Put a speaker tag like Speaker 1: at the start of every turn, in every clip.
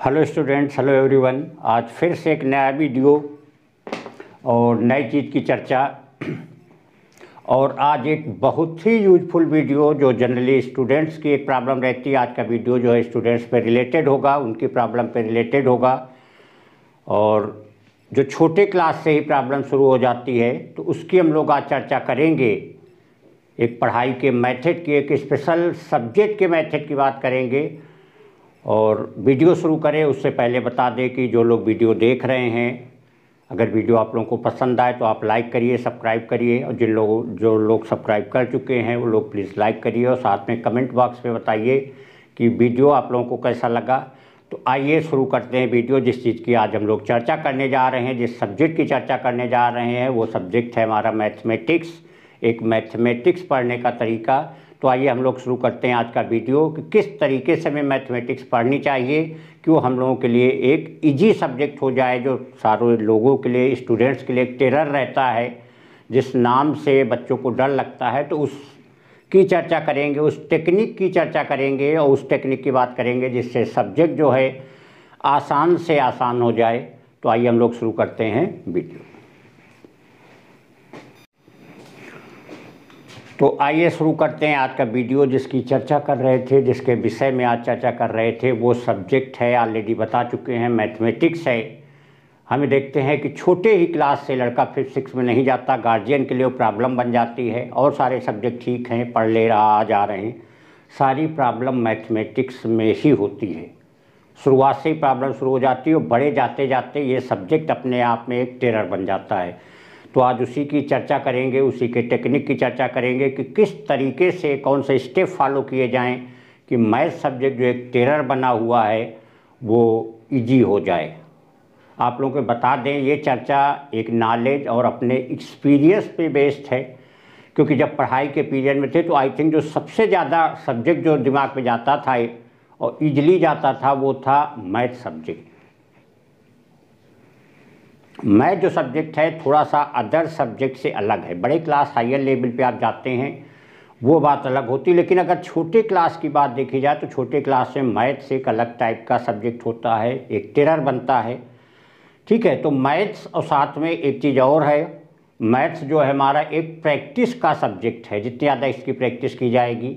Speaker 1: Hello students, hello everyone. आज फिर से एक नया वीडियो और नई चीज़ की चर्चा। और आज एक बहुत ही यूजफुल वीडियो जो जनरली स्टूडेंट्स की एक प्रॉब्लम रहती है। आज का वीडियो जो है स्टूडेंट्स पे रिलेटेड होगा, उनकी प्रॉब्लम पे रिलेटेड होगा। और जो छोटे क्लास से ही प्रॉब्लम शुरू हो जाती है तो उसकी हम लोग आज चर्चा करेंगे। एक पढ़ाई के मेथड की, एक स्पेशल सब्जेक्ट के मेथड की बात करेंगे। और वीडियो शुरू करें उससे पहले बता दें कि जो लोग वीडियो देख रहे हैं, अगर वीडियो आप लोगों को पसंद आए तो आप लाइक करिए, सब्सक्राइब करिए। और जो लोग सब्सक्राइब कर चुके हैं वो लोग प्लीज़ लाइक करिए और साथ में कमेंट बॉक्स में बताइए कि वीडियो आप लोगों को कैसा लगा। तो आइए शुरू करते हैं वीडियो। जिस चीज़ की आज हम लोग चर्चा करने जा रहे हैं, जिस सब्जेक्ट की चर्चा करने जा रहे हैं, वो सब्जेक्ट है हमारा मैथमेटिक्स। एक मैथमेटिक्स पढ़ने का तरीका। तो आइए हम लोग शुरू करते हैं आज का वीडियो कि किस तरीके से हमें मैथमेटिक्स पढ़नी चाहिए कि वो हम लोगों के लिए एक इजी सब्जेक्ट हो जाए, जो सारे लोगों के लिए, स्टूडेंट्स के लिए एक टेरर रहता है, जिस नाम से बच्चों को डर लगता है। तो उसकी चर्चा करेंगे, उस टेक्निक की चर्चा करेंगे और उस टेक्निक की बात करेंगे जिससे सब्जेक्ट जो है आसान से आसान हो जाए। तो आइए हम लोग शुरू करते हैं वीडियो। तो आइए शुरू करते हैं आज का वीडियो। जिसकी चर्चा कर रहे थे, जिसके विषय में आज चर्चा कर रहे थे, वो सब्जेक्ट है, ऑलरेडी बता चुके हैं, मैथमेटिक्स है। हमें देखते हैं कि छोटे ही क्लास से लड़का 5th 6th में नहीं जाता, गार्जियन के लिए वो प्रॉब्लम बन जाती है। और सारे सब्जेक्ट ठीक हैं, पढ़ ले रहा, आ जा रहे हैं, सारी प्रॉब्लम मैथमेटिक्स में ही होती है। शुरुआत से ही प्रॉब्लम शुरू हो जाती है और बड़े जाते जाते ये सब्जेक्ट अपने आप में एक टेरर बन जाता है। तो आज उसी की चर्चा करेंगे, उसी के टेक्निक की चर्चा करेंगे कि किस तरीके से, कौन से स्टेप फॉलो किए जाएं कि मैथ सब्जेक्ट जो एक टेरर बना हुआ है वो इजी हो जाए। आप लोगों को बता दें, ये चर्चा एक नॉलेज और अपने एक्सपीरियंस पे बेस्ड है। क्योंकि जब पढ़ाई के पीरियड में थे तो आई थिंक जो सबसे ज़्यादा सब्जेक्ट जो दिमाग में जाता था और ईजिली जाता था वो था मैथ सब्जेक्ट। मैथ जो सब्जेक्ट है थोड़ा सा अदर सब्जेक्ट से अलग है। बड़े क्लास, हायर लेवल पे आप जाते हैं वो बात अलग होती है, लेकिन अगर छोटे क्लास की बात देखी जाए तो छोटे क्लास में मैथ से एक अलग टाइप का सब्जेक्ट होता है, एक टेरर बनता है। ठीक है, तो मैथ्स और साथ में एक चीज़ और है, मैथ्स जो है हमारा एक प्रैक्टिस का सब्जेक्ट है। जितनी ज़्यादा इसकी प्रैक्टिस की जाएगी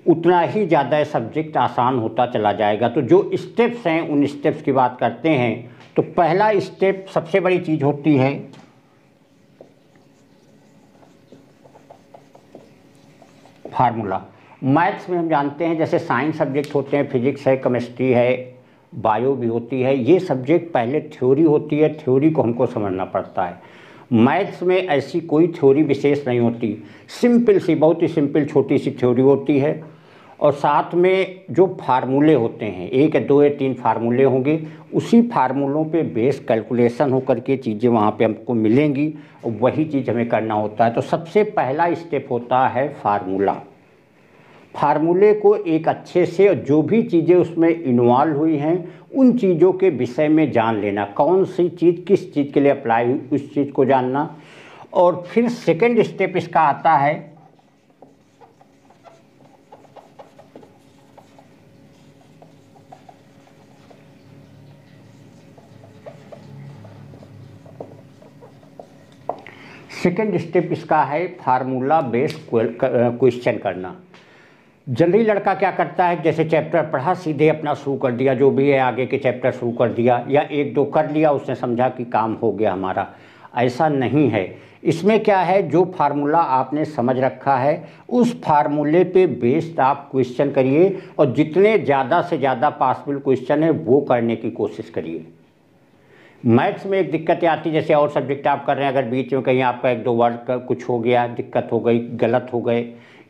Speaker 1: उतना ही ज़्यादा सब्जेक्ट आसान होता चला जाएगा। तो जो स्टेप्स हैं उन स्टेप्स की बात करते हैं। तो पहला स्टेप, सबसे बड़ी चीज़ होती है फार्मूला। मैथ्स में हम जानते हैं जैसे साइंस सब्जेक्ट होते हैं, फिजिक्स है, केमिस्ट्री है, बायो भी होती है। ये सब्जेक्ट पहले थ्योरी होती है, थ्योरी को हमको समझना पड़ता है। मैथ्स में ऐसी कोई थ्योरी विशेष नहीं होती, सिंपल सी, बहुत ही सिंपल छोटी सी थ्योरी होती है। और साथ में जो फार्मूले होते हैं, 1 या 2 या 3 फार्मूले होंगे, उसी फार्मूलों पे बेस कैलकुलेशन होकर के चीज़ें वहाँ पे हमको मिलेंगी और वही चीज़ हमें करना होता है। तो सबसे पहला स्टेप होता है फार्मूला। फार्मूले को एक अच्छे से, जो भी चीज़ें उसमें इन्वॉल्व हुई हैं उन चीज़ों के विषय में जान लेना, कौन सी चीज़ किस चीज़ के लिए अप्लाई हुई उस चीज़ को जानना। और फिर सेकंड स्टेप इसका आता है फार्मूला बेस्ड क्वेश्चन करना। जनरली लड़का क्या करता है, जैसे चैप्टर पढ़ा सीधे अपना शुरू कर दिया, जो भी है आगे के चैप्टर शुरू कर दिया, या 1-2 कर लिया, उसने समझा कि काम हो गया हमारा। ऐसा नहीं है। इसमें क्या है, जो फार्मूला आपने समझ रखा है उस फार्मूले पे बेस्ड आप क्वेश्चन करिए और जितने ज़्यादा से ज़्यादा पॉसिबल क्वेश्चन है वो करने की कोशिश करिए। मैथ्स में एक दिक्कत आती है, जैसे और सब्जेक्ट आप कर रहे हैं, अगर बीच में कहीं आपका 1-2 वर्ड का कुछ हो गया, दिक्कत हो गई, गलत हो गए,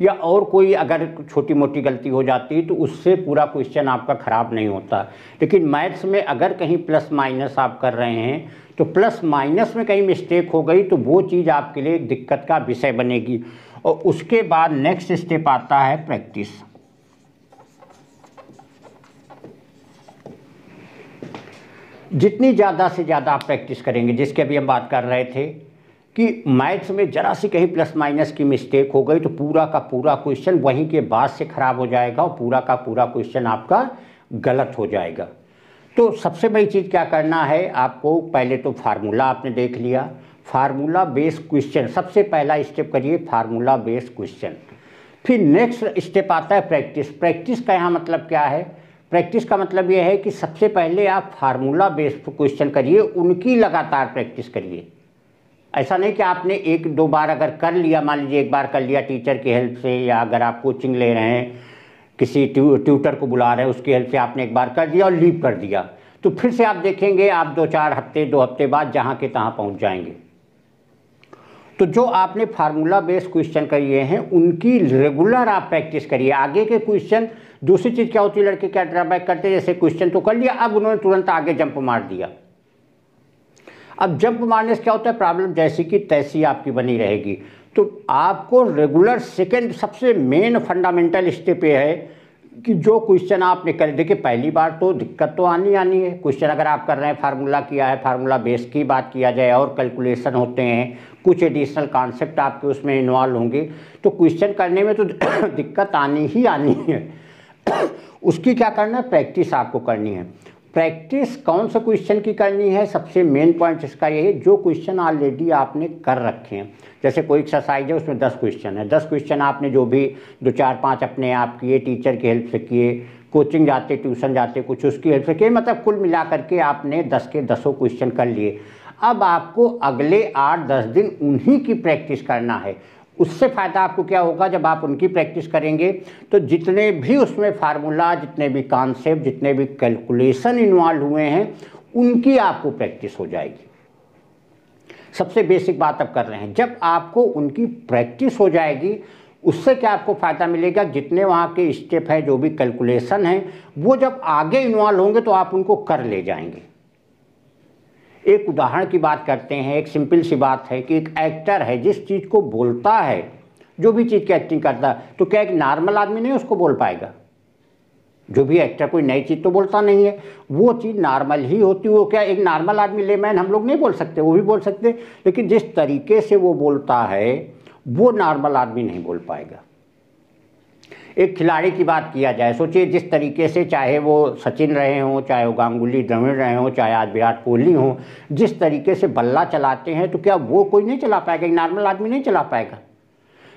Speaker 1: या और कोई अगर छोटी मोटी गलती हो जाती है तो उससे पूरा क्वेश्चन आपका ख़राब नहीं होता। लेकिन मैथ्स में अगर कहीं प्लस माइनस आप कर रहे हैं तो प्लस माइनस में कहीं मिस्टेक हो गई तो वो चीज़ आपके लिए एक दिक्कत का विषय बनेगी। और उसके बाद नेक्स्ट स्टेप आता है प्रैक्टिस। जितनी ज़्यादा से ज़्यादा आप प्रैक्टिस करेंगे, जिसके अभी हम बात कर रहे थे कि मैथ्स में ज़रा सी कहीं प्लस माइनस की मिस्टेक हो गई तो पूरा का पूरा क्वेश्चन वहीं के बाद से ख़राब हो जाएगा और पूरा का पूरा क्वेश्चन आपका गलत हो जाएगा। तो सबसे बड़ी चीज़ क्या करना है आपको, पहले तो फार्मूला आपने देख लिया, फार्मूला बेस्ड क्वेश्चन सबसे पहला स्टेप करिए, फार्मूला बेस्ड क्वेश्चन। फिर नेक्स्ट स्टेप आता है प्रैक्टिस। प्रैक्टिस का यहाँ मतलब क्या है, प्रैक्टिस का मतलब ये है कि सबसे पहले आप फार्मूला बेस्ड क्वेश्चन करिए, उनकी लगातार प्रैक्टिस करिए। ऐसा नहीं कि आपने एक दो बार अगर कर लिया, मान लीजिए एक बार कर लिया टीचर की हेल्प से, या अगर आप कोचिंग ले रहे हैं किसी ट्यूटर को बुला रहे हैं उसकी हेल्प से आपने एक बार कर दिया और लीव कर दिया, तो फिर से आप देखेंगे आप 2-4 हफ्ते 2 हफ्ते बाद जहाँ के तहाँ पहुँच जाएंगे। तो जो आपने फार्मूला बेस्ड क्वेश्चन किए हैं उनकी रेगुलर आप प्रैक्टिस करिए। आगे के क्वेश्चन, दूसरी चीज़ क्या होती है, लड़के क्या ड्रॉबैक करते हैं, जैसे क्वेश्चन तो कर लिया, अब उन्होंने तुरंत आगे जंप मार दिया। अब जंप मारने से क्या होता है, प्रॉब्लम जैसी की तैसी आपकी बनी रहेगी। तो आपको रेगुलर सेकंड सबसे मेन फंडामेंटल स्टेप ये है कि जो क्वेश्चन आपने कर, देखिए पहली बार तो दिक्कत तो आनी है। क्वेश्चन अगर आप कर रहे हैं, फार्मूला किया है, फार्मूला बेस की बात किया जाए और कैलकुलेशन होते हैं, कुछ एडिशनल कॉन्सेप्ट आपके उसमें इन्वॉल्व होंगे, तो क्वेश्चन करने में तो दिक्कत आनी है। उसकी क्या करना है, प्रैक्टिस आपको करनी है। प्रैक्टिस कौन सा क्वेश्चन की करनी है, सबसे मेन पॉइंट इसका ये है, जो क्वेश्चन ऑलरेडी आपने कर रखे हैं। जैसे कोई एक्सरसाइज है उसमें 10 क्वेश्चन है, 10 क्वेश्चन आपने जो भी 2-4-5 अपने आप किए, टीचर की हेल्प से किए, कोचिंग जाते ट्यूशन जाते कुछ उसकी हेल्प से किए, मतलब कुल मिला करके आपने 10 के 10 क्वेश्चन कर लिए। अब आपको अगले 8-10 दिन उन्हीं की प्रैक्टिस करना है। उससे फ़ायदा आपको क्या होगा, जब आप उनकी प्रैक्टिस करेंगे तो जितने भी उसमें फार्मूला, जितने भी कॉन्सेप्ट, जितने भी कैलकुलेशन इन्वॉल्व हुए हैं, उनकी आपको प्रैक्टिस हो जाएगी। सबसे बेसिक बात अब कर रहे हैं, जब आपको उनकी प्रैक्टिस हो जाएगी उससे क्या आपको फ़ायदा मिलेगा, जितने वहाँ के स्टेप हैं, जो भी कैलकुलेशन हैं, वो जब आगे इन्वॉल्व होंगे तो आप उनको कर ले जाएंगे। एक उदाहरण की बात करते हैं, एक सिंपल सी बात है कि एक एक्टर है, जिस चीज़ को बोलता है, जो भी चीज़ की एक्टिंग करता है, तो क्या एक नॉर्मल आदमी नहीं उसको बोल पाएगा? जो भी एक्टर कोई नई चीज़ तो बोलता नहीं है, वो चीज़ नॉर्मल ही होती है। वो क्या एक नॉर्मल आदमी, लेमैन हम लोग नहीं बोल सकते, वो भी बोल सकते, लेकिन जिस तरीके से वो बोलता है वो नॉर्मल आदमी नहीं बोल पाएगा। एक खिलाड़ी की बात किया जाए, सोचिए जिस तरीके से, चाहे वो सचिन रहे हों, चाहे वो गांगुली द्रविड़ रहे हों, चाहे आज विराट कोहली हों, जिस तरीके से बल्ला चलाते हैं, तो क्या वो कोई नहीं चला पाएगा, एक नॉर्मल आदमी नहीं चला पाएगा।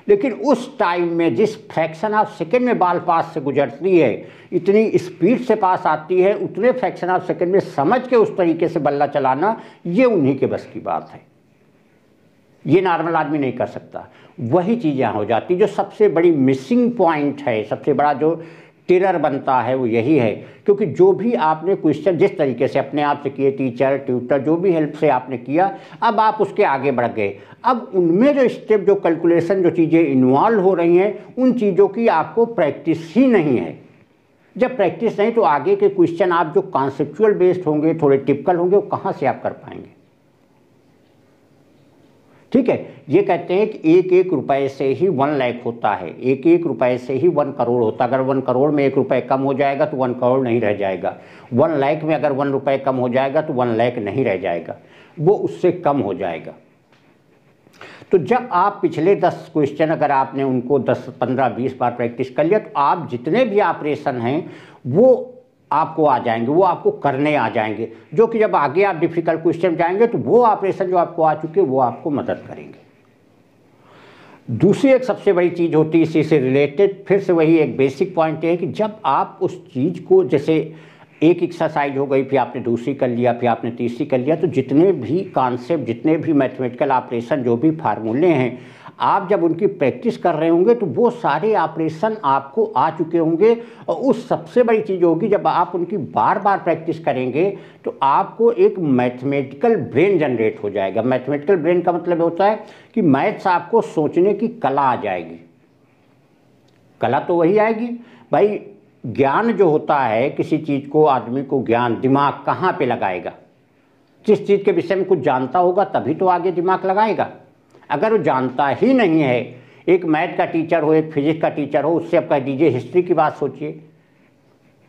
Speaker 1: लेकिन उस टाइम में जिस फ्रैक्शन ऑफ सेकेंड में बॉल पास से गुजरती है, इतनी स्पीड से पास आती है, उतने फ्रैक्शन ऑफ सेकेंड में समझ के उस तरीके से बल्ला चलाना, ये उन्हीं के बस की बात है, ये नॉर्मल आदमी नहीं कर सकता। वही चीज़ यहाँ हो जाती, जो सबसे बड़ी मिसिंग पॉइंट है, सबसे बड़ा जो टेरर बनता है वो यही है। क्योंकि जो भी आपने क्वेश्चन जिस तरीके से अपने आप से किए, टीचर ट्यूटर जो भी हेल्प से आपने किया, अब आप उसके आगे बढ़ गए, अब उनमें जो स्टेप, जो कैलकुलेशन, जो चीज़ें इन्वॉल्व हो रही हैं, उन चीज़ों की आपको प्रैक्टिस ही नहीं है। जब प्रैक्टिस नहीं तो आगे के क्वेश्चन आप जो कॉन्सेप्चुअल बेस्ड होंगे, थोड़े टिपिकल होंगे, वो कहाँ से आप कर पाएंगे। ठीक है, ये कहते हैं कि 1-1 रुपए से ही 1 लाख होता है, 1-1 रुपए से ही 1 करोड़ होता है। अगर 1 करोड़ में 1 रुपए कम हो जाएगा तो 1 करोड़ नहीं रह जाएगा। 1 लाख में अगर 1 रुपए कम हो जाएगा तो 1 लाख नहीं रह जाएगा, वो उससे कम हो जाएगा। तो जब आप पिछले 10 क्वेश्चन अगर आपने उनको 10, 15, 20 बार प्रैक्टिस कर लिया, तो आप जितने भी ऑपरेशन हैं वो आपको आ जाएंगे, वो आपको करने आ जाएंगे, जो कि जब आगे आप डिफिकल्ट क्वेश्चन जाएंगे तो वो ऑपरेशन जो आपको आ चुके वो आपको मदद करेंगे। दूसरी एक सबसे बड़ी चीज़ होती है इसी से रिलेटेड, फिर से वही एक बेसिक पॉइंट है कि जब आप उस चीज़ को, जैसे एक एक्सरसाइज हो गई, फिर आपने दूसरी कर लिया, फिर आपने तीसरी कर लिया, तो जितने भी कॉन्सेप्ट, जितने भी मैथमेटिकल ऑपरेशन, जो भी फार्मूले हैं, आप जब उनकी प्रैक्टिस कर रहे होंगे तो वो सारे ऑपरेशन आपको आ चुके होंगे। और उस सबसे बड़ी चीज़ होगी, जब आप उनकी बार बार प्रैक्टिस करेंगे तो आपको एक मैथमेटिकल ब्रेन जनरेट हो जाएगा। मैथमेटिकल ब्रेन का मतलब होता है कि मैथ्स आपको सोचने की कला आ जाएगी। कला तो वही आएगी भाई, ज्ञान जो होता है किसी चीज़ को, आदमी को ज्ञान, दिमाग कहाँ पे लगाएगा? जिस चीज़ के विषय में कुछ जानता होगा तभी तो आगे दिमाग लगाएगा। अगर वो जानता ही नहीं है, एक मैथ का टीचर हो, एक फिजिक्स का टीचर हो, उससे आप कह दीजिए हिस्ट्री की बात सोचिए,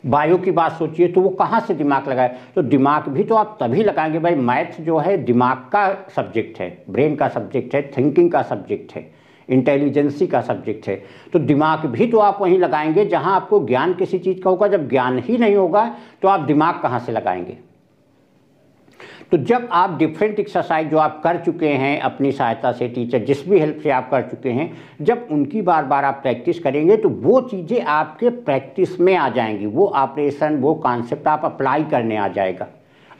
Speaker 1: बायो की बात सोचिए, तो वो कहाँ से दिमाग लगाए? तो दिमाग भी तो आप तभी लगाएंगे भाई, मैथ जो है दिमाग का सब्जेक्ट है, ब्रेन का सब्जेक्ट है, थिंकिंग का सब्जेक्ट है। इंटेलिजेंसी का सब्जेक्ट है। तो दिमाग भी तो आप वहीं लगाएंगे जहां आपको ज्ञान किसी चीज़ का होगा। जब ज्ञान ही नहीं होगा तो आप दिमाग कहाँ से लगाएंगे। तो जब आप डिफरेंट एक्सरसाइज जो आप कर चुके हैं अपनी सहायता से, टीचर जिस भी हेल्प से आप कर चुके हैं, जब उनकी बार बार आप प्रैक्टिस करेंगे तो वो चीज़ें आपके प्रैक्टिस में आ जाएंगी। वो ऑपरेशन, वो कॉन्सेप्ट आप अप्लाई करने आ जाएगा।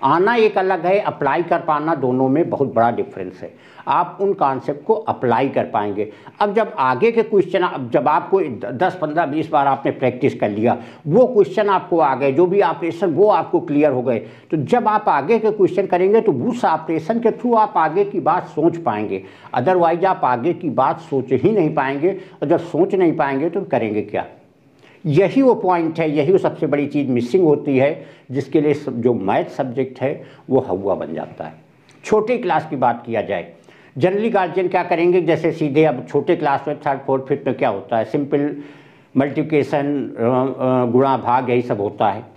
Speaker 1: आना एक अलग है, अप्लाई कर पाना, दोनों में बहुत बड़ा डिफरेंस है। आप उन कॉन्सेप्ट को अप्लाई कर पाएंगे। अब जब आगे के क्वेश्चन, जब आपको 10, 15, 20 बार आपने प्रैक्टिस कर लिया, वो क्वेश्चन आपको आ गए, जो भी ऑपरेशन वो आपको क्लियर हो गए, तो जब आप आगे के क्वेश्चन करेंगे तो उस ऑपरेशन के थ्रू आप आगे की बात सोच पाएंगे। अदरवाइज आप आगे की बात सोच ही नहीं पाएंगे, और जब सोच नहीं पाएंगे तो करेंगे क्या। यही वो पॉइंट है, यही वो सबसे बड़ी चीज़ मिसिंग होती है, जिसके लिए जो मैथ सब्जेक्ट है वो हवा बन जाता है। छोटी क्लास की बात किया जाए, जनरली गार्जियन क्या करेंगे, जैसे सीधे अब छोटे क्लास में 3rd, 4th, 5th में क्या होता है, सिंपल मल्टीप्लिकेशन, गुणा भाग, यही सब होता है।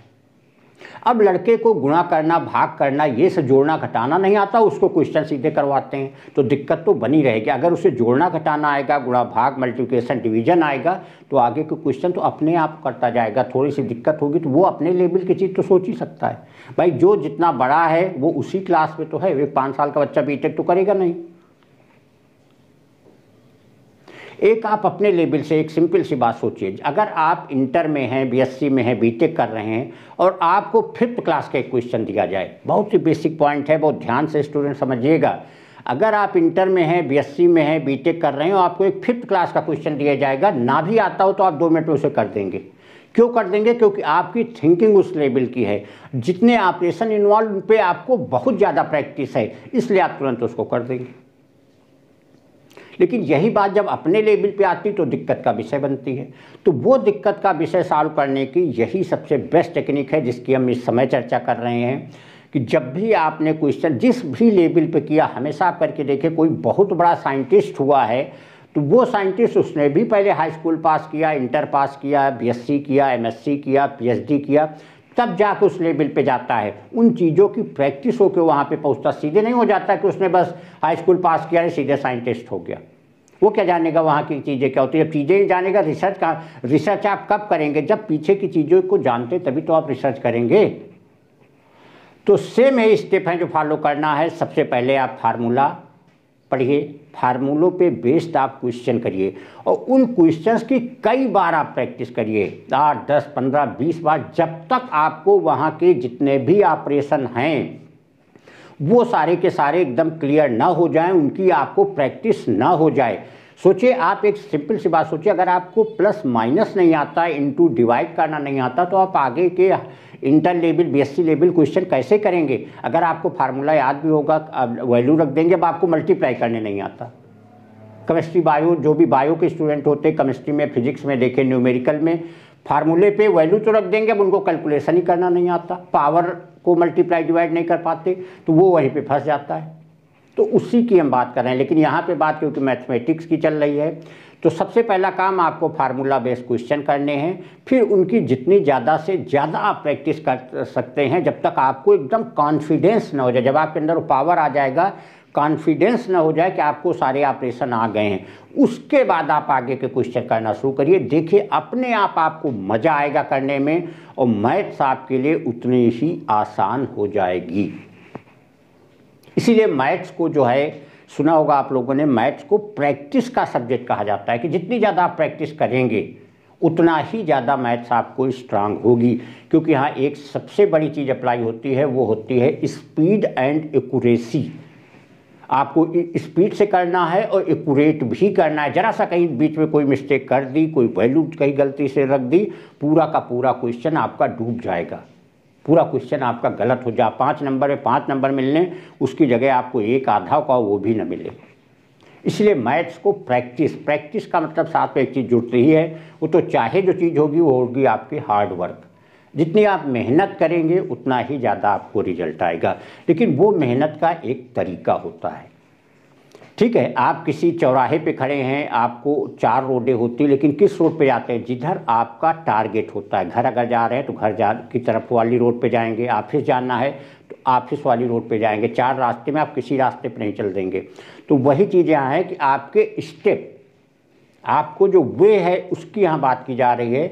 Speaker 1: अब लड़के को गुणा करना, भाग करना, ये से जोड़ना घटाना नहीं आता, उसको क्वेश्चन सीधे करवाते हैं, तो दिक्कत तो बनी रहेगी। अगर उसे जोड़ना घटाना आएगा, गुणा भाग, मल्टीप्लिकेशन, डिवीजन आएगा, तो आगे के क्वेश्चन तो अपने आप करता जाएगा। थोड़ी सी दिक्कत होगी तो वो अपने लेवल की चीज़ तो सोच ही सकता है। भाई जो जितना बड़ा है वो उसी क्लास में तो है। एक 5 साल का बच्चा बीटेक तो करेगा नहीं। एक आप अपने लेवल से एक सिंपल सी बात सोचिए, अगर आप इंटर में हैं, बीएससी में हैं, बीटेक कर रहे हैं, और आपको 5th क्लास का एक क्वेश्चन दिया जाए, बहुत ही बेसिक पॉइंट है, बहुत ध्यान से स्टूडेंट समझिएगा। अगर आप इंटर में हैं, बीएससी में हैं, बीटेक कर रहे हो, आपको एक 5th क्लास का क्वेश्चन दिया जाएगा, ना भी आता हो तो आप 2 मिनट में उसे कर देंगे। क्यों कर देंगे? क्योंकि आपकी थिंकिंग उस लेवल की है, जितने ऑपरेशन इन्वॉल्व उन पे आपको बहुत ज़्यादा प्रैक्टिस है, इसलिए आप तुरंत उसको कर देंगे। लेकिन यही बात जब अपने लेवल पे आती तो दिक्कत का विषय बनती है। तो वो दिक्कत का विषय सॉल्व करने की यही सबसे बेस्ट टेक्निक है, जिसकी हम इस समय चर्चा कर रहे हैं। कि जब भी आपने क्वेश्चन जिस भी लेवल पे किया, हमेशा आप करके देखें, कोई बहुत बड़ा साइंटिस्ट हुआ है तो वो साइंटिस्ट, उसने भी पहले हाई स्कूल पास किया, इंटर पास किया, बीएससी किया, एमएससी किया, पीएचडी किया, तब जाके उस लेवल पे जाता है। उन चीज़ों की प्रैक्टिस होकर वहाँ पे पहुँचता, सीधे नहीं हो जाता कि उसने बस हाई स्कूल पास किया है सीधे साइंटिस्ट हो गया। वो क्या जानेगा वहाँ की चीज़ें क्या होती है। जब चीज़ें ही जानेगा, रिसर्च आप कब करेंगे? जब पीछे की चीज़ों को जानते तभी तो आप रिसर्च करेंगे। तो सेम यही स्टेप हैं जो फॉलो करना है। सबसे पहले आप फार्मूला पढ़िए, फार्मूलों पे बेस्ड आप क्वेश्चन करिए, और उन क्वेश्चंस की कई बार आप प्रैक्टिस करिए, 8, 10, 15, 20 बार, जब तक आपको वहाँ के जितने भी ऑपरेशन हैं वो सारे के सारे एकदम क्लियर ना हो जाएं, उनकी आपको प्रैक्टिस ना हो जाए। सोचिए, आप एक सिंपल सी बात सोचिए, अगर आपको प्लस माइनस नहीं आता, इनटू डिवाइड करना नहीं आता, तो आप आगे के inter level, BSc level question कैसे करेंगे? अगर आपको फार्मूला याद भी होगा, वैल्यू रख देंगे, अब आपको मल्टीप्लाई करने नहीं आता। केमिस्ट्री, बायो, जो भी बायो के स्टूडेंट होते हैं, केमिस्ट्री में, फिजिक्स में देखें, न्यूमेरिकल में, फार्मूले पे वैल्यू तो रख देंगे, अब उनको कैलकुलेशन ही करना नहीं आता, पावर को मल्टीप्लाई डिवाइड नहीं कर पाते, तो वो वहीं पे फंस जाता है। तो उसी की हम बात कर रहे हैं। लेकिन यहाँ पे बात क्योंकि मैथमेटिक्स की चल रही है, तो सबसे पहला काम आपको फार्मूला बेस्ड क्वेश्चन करने हैं। फिर उनकी जितनी ज़्यादा से ज़्यादा आप प्रैक्टिस कर सकते हैं, जब तक आपको एकदम कॉन्फिडेंस ना हो जाए। जब आपके अंदर पावर आ जाएगा, कॉन्फिडेंस ना हो जाए कि आपको सारे ऑपरेशन आ गए हैं, उसके बाद आप आगे के क्वेश्चन करना शुरू करिए। देखिए, अपने आप आपको मज़ा आएगा करने में, और मैथ्स आपके लिए उतनी ही आसान हो जाएगी। इसीलिए मैथ्स को जो है, सुना होगा आप लोगों ने, मैथ्स को प्रैक्टिस का सब्जेक्ट कहा जाता है, कि जितनी ज़्यादा आप प्रैक्टिस करेंगे उतना ही ज़्यादा मैथ्स आपको स्ट्रांग होगी। क्योंकि यहाँ एक सबसे बड़ी चीज़ अप्लाई होती है, वो होती है स्पीड एंड एक्यूरेसी। आपको स्पीड से करना है और एक्यूरेट भी करना है। जरा सा कहीं बीच में कोई मिस्टेक कर दी, कोई वैल्यू कहीं गलती से रख दी, पूरा का पूरा क्वेश्चन आपका डूब जाएगा, पूरा क्वेश्चन आपका गलत हो जाए। 5 नंबर में 5 नंबर मिलने, उसकी जगह आपको एक आधा का वो भी न मिले। इसलिए मैथ्स को प्रैक्टिस का मतलब साथ में एक चीज़ जुड़ती ही है, वो तो चाहे जो चीज़ होगी वो होगी आपकी हार्ड वर्क। जितनी आप मेहनत करेंगे उतना ही ज़्यादा आपको रिजल्ट आएगा। लेकिन वो मेहनत का एक तरीका होता है। ठीक है, आप किसी चौराहे पे खड़े हैं, आपको 4 रोडें होती, लेकिन किस रोड पे जाते हैं? जिधर आपका टारगेट होता है। घर अगर जा रहे हैं तो घर की तरफ वाली रोड पे जाएंगे, ऑफिस जाना है तो ऑफिस वाली रोड पे जाएंगे। 4 रास्ते में आप किसी रास्ते पे नहीं चल देंगे। तो वही चीज़ यहाँ है कि आपके स्टेप आपको जो वे है उसकी यहाँ बात की जा रही है।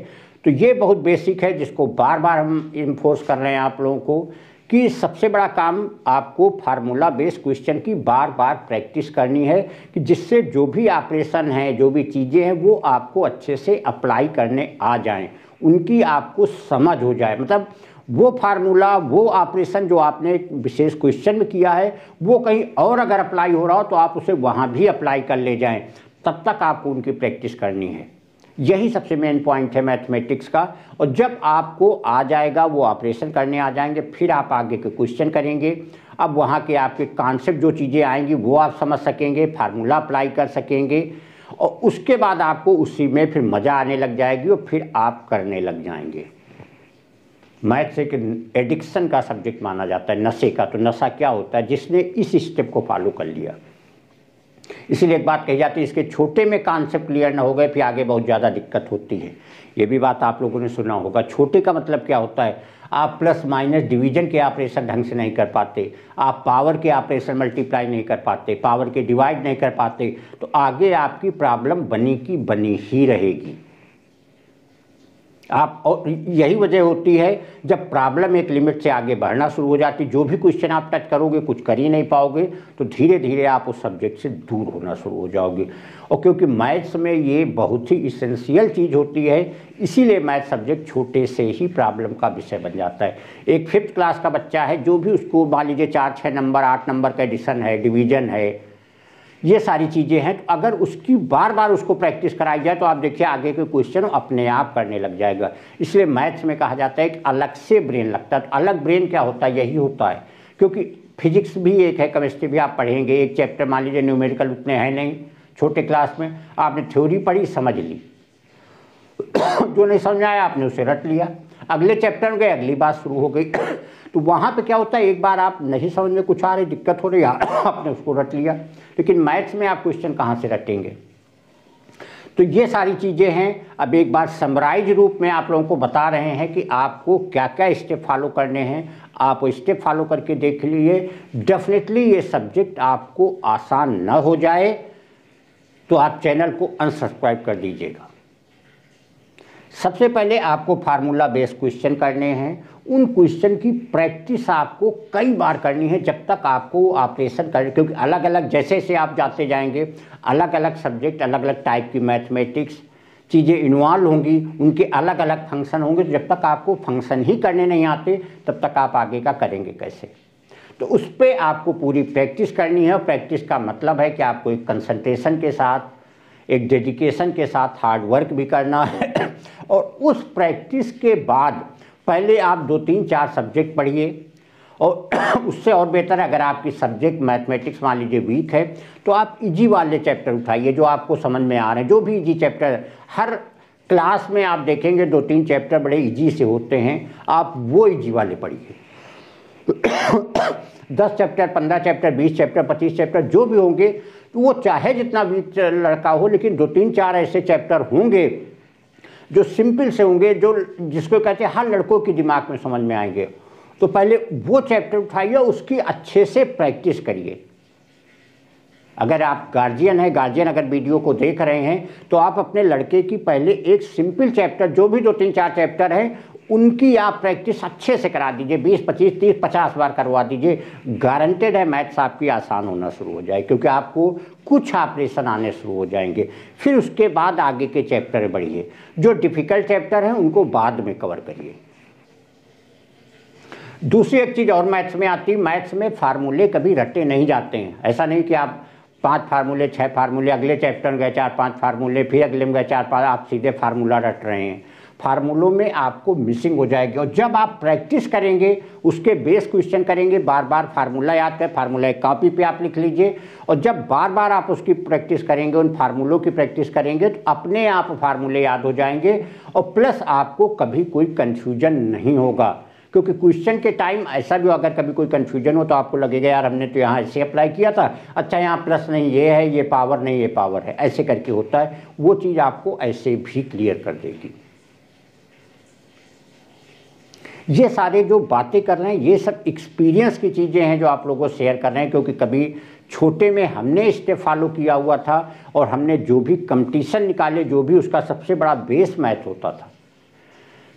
Speaker 1: तो ये बहुत बेसिक है जिसको बार बार हम इन्फोर्स कर रहे हैं आप लोगों को कि सबसे बड़ा काम आपको फार्मूला बेस्ड क्वेश्चन की बार बार प्रैक्टिस करनी है कि जिससे जो भी ऑपरेशन है, जो भी चीज़ें हैं, वो आपको अच्छे से अप्लाई करने आ जाएं, उनकी आपको समझ हो जाए। मतलब वो फार्मूला, वो ऑपरेशन जो आपने एक विशेष क्वेश्चन में किया है, वो कहीं और अगर अप्लाई हो रहा हो तो आप उसे वहाँ भी अप्लाई कर ले जाएं। तब तक आपको उनकी प्रैक्टिस करनी है। यही सबसे मेन पॉइंट है मैथमेटिक्स का। और जब आपको आ जाएगा, वो ऑपरेशन करने आ जाएंगे, फिर आप आगे के क्वेश्चन करेंगे। अब वहाँ के आपके कॉन्सेप्ट जो चीज़ें आएंगी वो आप समझ सकेंगे, फार्मूला अप्लाई कर सकेंगे, और उसके बाद आपको उसी में फिर मज़ा आने लग जाएगी और फिर आप करने लग जाएंगे। मैथ्स एक एडिक्शन का सब्जेक्ट माना जाता है, नशे का। तो नशा क्या होता है? जिसने इस स्टेप को फॉलो कर लिया। इसीलिए एक बात कही जाती है, इसके छोटे में कॉन्सेप्ट क्लियर ना हो गए फिर आगे बहुत ज़्यादा दिक्कत होती है। ये भी बात आप लोगों ने सुना होगा। छोटे का मतलब क्या होता है? आप प्लस माइनस डिवीजन के ऑपरेशन ढंग से नहीं कर पाते, आप पावर के ऑपरेशन मल्टीप्लाई नहीं कर पाते, पावर के डिवाइड नहीं कर पाते, तो आगे आपकी प्रॉब्लम बनी की बनी ही रहेगी। आप, और यही वजह होती है जब प्रॉब्लम एक लिमिट से आगे बढ़ना शुरू हो जाती, जो भी क्वेश्चन आप टच करोगे कुछ कर ही नहीं पाओगे, तो धीरे धीरे आप उस सब्जेक्ट से दूर होना शुरू हो जाओगे। और क्योंकि मैथ्स में ये बहुत ही इसेंशियल चीज़ होती है, इसीलिए मैथ सब्जेक्ट छोटे से ही प्रॉब्लम का विषय बन जाता है। एक 5th क्लास का बच्चा है, जो भी उसको मान लीजिए 4-6 नंबर 8 नंबर का एडिशन है, डिवीजन है, ये सारी चीज़ें हैं, तो अगर उसकी बार बार उसको प्रैक्टिस कराई जाए तो आप देखिए आगे के क्वेश्चन अपने आप करने लग जाएगा। इसलिए मैथ्स में कहा जाता है कि अलग से ब्रेन लगता है। तो अलग ब्रेन क्या होता है? यही होता है। क्योंकि फिजिक्स भी एक है, केमिस्ट्री भी आप पढ़ेंगे, एक चैप्टर मान लीजिए न्यूमेरिकल उतने हैं नहीं, छोटे क्लास में आपने थ्योरी पढ़ी, समझ ली, जो नहीं समझ आया आपने उसे रट लिया, अगले चैप्टर में गए अगली बात शुरू हो गई। तो वहाँ पे क्या होता है, एक बार आप नहीं समझ में कुछ आ रही, दिक्कत हो रही, आपने उसको रट लिया। लेकिन मैथ्स में आप क्वेश्चन कहाँ से रटेंगे? तो ये सारी चीज़ें हैं। अब एक बार समराइज रूप में आप लोगों को बता रहे हैं कि आपको क्या क्या स्टेप फॉलो करने हैं। आप स्टेप फॉलो करके देख लीजिए, डेफिनेटली ये सब्जेक्ट आपको आसान न हो जाए तो आप चैनल को अनसब्सक्राइब कर दीजिएगा। सबसे पहले आपको फार्मूला बेस्ड क्वेश्चन करने हैं। उन क्वेश्चन की प्रैक्टिस आपको कई बार करनी है जब तक आपको ऑपरेशन कर, क्योंकि अलग अलग जैसे जैसे आप जाते जाएंगे, अलग अलग सब्जेक्ट, अलग अलग टाइप की मैथमेटिक्स चीज़ें इन्वॉल्व होंगी, उनके अलग अलग फंक्शन होंगे। तो जब तक आपको फंक्शन ही करने नहीं आते तब तक आप आगे का करेंगे कैसे? तो उस पर आपको पूरी प्रैक्टिस करनी है। प्रैक्टिस का मतलब है कि आपको एक कंसंट्रेशन के साथ, एक डेडिकेशन के साथ हार्ड वर्क भी करना है। और उस प्रैक्टिस के बाद पहले आप 2-3-4 सब्जेक्ट पढ़िए, और उससे और बेहतर है अगर आपकी सब्जेक्ट मैथमेटिक्स मान लीजिए वीक है तो आप इजी वाले चैप्टर उठाइए जो आपको समझ में आ रहे हैं। जो भी इजी चैप्टर, हर क्लास में आप देखेंगे 2-3 चैप्टर बड़े इजी से होते हैं, आप वो इजी वाले पढ़िए। 10 चैप्टर, 15 चैप्टर, 20 चैप्टर, 25 चैप्टर जो भी होंगे, तो वो चाहे जितना वीक लड़का हो, लेकिन 2-3-4 ऐसे चैप्टर होंगे जो सिंपल से होंगे, जो जिसको कहते हैं हर लड़कों के दिमाग में समझ में आएंगे। तो पहले वो चैप्टर उठाइए, उसकी अच्छे से प्रैक्टिस करिए। अगर आप गार्जियन हैं, गार्जियन अगर वीडियो को देख रहे हैं, तो आप अपने लड़के की पहले एक सिंपल चैप्टर, जो भी 2-3-4 चैप्टर हैं, उनकी आप प्रैक्टिस अच्छे से करा दीजिए। 20, 25, 30, 50 बार करवा दीजिए। गारंटेड है मैथ्स आपकी आसान होना शुरू हो जाए, क्योंकि आपको कुछ ऑपरेशन आने शुरू हो जाएंगे। फिर उसके बाद आगे के चैप्टर बढ़िए। जो डिफ़िकल्ट चैप्टर हैं उनको बाद में कवर करिए। दूसरी एक चीज़ और मैथ्स में आती है, मैथ्स में फार्मूले कभी रटे नहीं जाते हैं। ऐसा नहीं कि आप 5 फार्मूले 6 फार्मूले, अगले चैप्टर में गए 4-5 फार्मूले, फिर अगले में गए 4-5, आप सीधे फार्मूला रट रहे हैं। फार्मूलों में आपको मिसिंग हो जाएगी। और जब आप प्रैक्टिस करेंगे, उसके बेस क्वेश्चन करेंगे, बार बार फार्मूला याद करें, फार्मूला एक कॉपी पे आप लिख लीजिए, और जब बार बार आप उसकी प्रैक्टिस करेंगे, उन फार्मूलों की प्रैक्टिस करेंगे, तो अपने आप फार्मूले याद हो जाएंगे। और प्लस आपको कभी कोई कन्फ्यूजन नहीं होगा, क्योंकि क्वेश्चन के टाइम ऐसा भी अगर कभी कोई कन्फ्यूजन हो तो आपको लगेगा यार हमने तो यहाँ ऐसे अप्लाई किया था, अच्छा यहाँ प्लस नहीं ये है, ये पावर नहीं ये पावर है, ऐसे करके होता है। वो चीज़ आपको ऐसे भी क्लियर कर देगी। ये सारे जो बातें कर रहे हैं ये सब एक्सपीरियंस की चीज़ें हैं जो आप लोगों को शेयर कर रहे हैं, क्योंकि कभी छोटे में हमने स्टेप फॉलो किया हुआ था और हमने जो भी कंपटीशन निकाले, जो भी उसका सबसे बड़ा बेस मैथ होता था।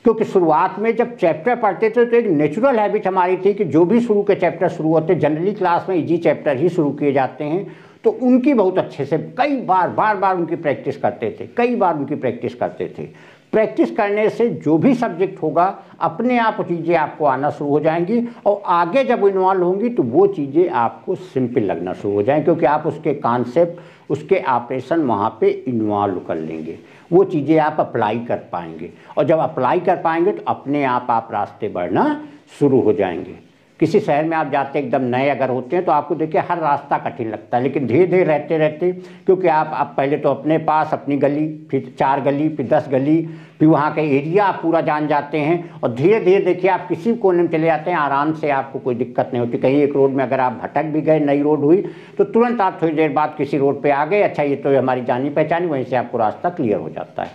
Speaker 1: क्योंकि शुरुआत में जब चैप्टर पढ़ते थे तो एक नेचुरल हैबिट हमारी थी कि जो भी शुरू के चैप्टर शुरू होते, जनरली क्लास में इजी चैप्टर ही शुरू किए जाते हैं, तो उनकी बहुत अच्छे से कई बार उनकी प्रैक्टिस करते थे, कई बार उनकी प्रैक्टिस करते थे। प्रैक्टिस करने से जो भी सब्जेक्ट होगा अपने आप चीज़ें आपको आना शुरू हो जाएंगी और आगे जब इन्वॉल्व होंगी तो वो चीज़ें आपको सिंपल लगना शुरू हो जाएंगी, क्योंकि आप उसके कॉन्सेप्ट, उसके ऑपरेशन वहाँ पे इन्वॉल्व कर लेंगे, वो चीज़ें आप अप्लाई कर पाएंगे। और जब अप्लाई कर पाएंगे तो अपने आप रास्ते बढ़ना शुरू हो जाएंगे। किसी शहर में आप जाते एकदम नए अगर होते हैं तो आपको देखिए हर रास्ता कठिन लगता है, लेकिन धीरे धीरे रहते रहते, क्योंकि आप पहले तो अपने पास अपनी गली, फिर 4 गली, फिर 10 गली, फिर वहाँ का एरिया आप पूरा जान जाते हैं और धीरे धीरे देखिए आप किसी कोने में चले जाते हैं, आराम से आपको कोई दिक्कत नहीं होती। कहीं एक रोड में अगर आप भटक भी गए, नई रोड हुई तो तुरंत आप थोड़ी देर बाद किसी रोड पर आ गए, अच्छा ये तो हमारी जानी पहचानी, वहीं से आपको रास्ता क्लियर हो जाता है।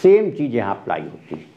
Speaker 1: सेम चीज़ यहाँ अप्लाई होती है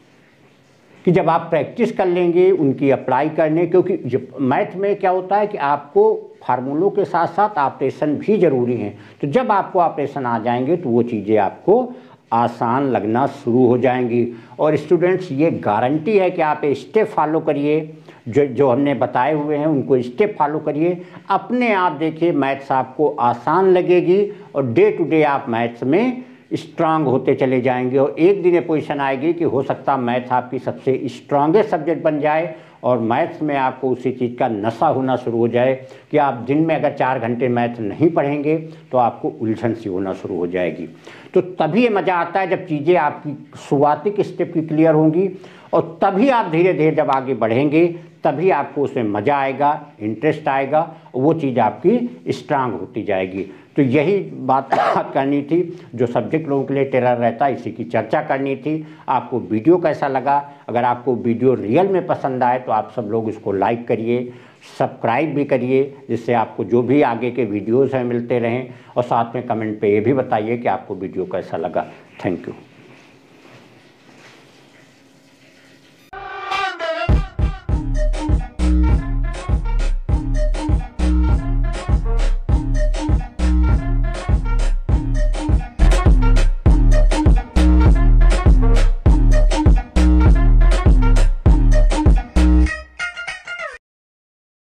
Speaker 1: कि जब आप प्रैक्टिस कर लेंगे उनकी अप्लाई करने, क्योंकि मैथ में क्या होता है कि आपको फार्मूलों के साथ साथ ऑपरेशन भी ज़रूरी हैं, तो जब आपको ऑपरेशन आ जाएंगे तो वो चीज़ें आपको आसान लगना शुरू हो जाएंगी। और स्टूडेंट्स ये गारंटी है कि आप स्टेप फॉलो करिए, जो हमने बताए हुए हैं उनको स्टेप फॉलो करिए, अपने आप देखिए मैथ्स आपको आसान लगेगी और डे टू डे आप मैथ्स में स्ट्रांग होते चले जाएंगे। और एक दिन ये पोजीशन आएगी कि हो सकता है मैथ आपकी सबसे स्ट्रांगेस्ट सब्जेक्ट बन जाए और मैथ्स में आपको उसी चीज़ का नशा होना शुरू हो जाए कि आप दिन में अगर 4 घंटे मैथ नहीं पढ़ेंगे तो आपको उलझन सी होना शुरू हो जाएगी। तो तभी ये मज़ा आता है जब चीज़ें आपकी शुरुआती स्टेप की क्लियर होंगी और तभी आप धीरे धीरे जब आगे बढ़ेंगे तभी आपको उसमें मज़ा आएगा, इंटरेस्ट आएगा और वो चीज़ आपकी स्ट्रांग होती जाएगी। तो यही बात करनी थी, जो सब्जेक्ट लोगों के लिए टेरर रहता है, इसी की चर्चा करनी थी। आपको वीडियो कैसा लगा? अगर आपको वीडियो रियल में पसंद आए तो आप सब लोग इसको लाइक करिए, सब्सक्राइब भी करिए, जिससे आपको जो भी आगे के वीडियोज़ हैं मिलते रहें। और साथ में कमेंट पे ये भी बताइए कि आपको वीडियो कैसा लगा। Thank you.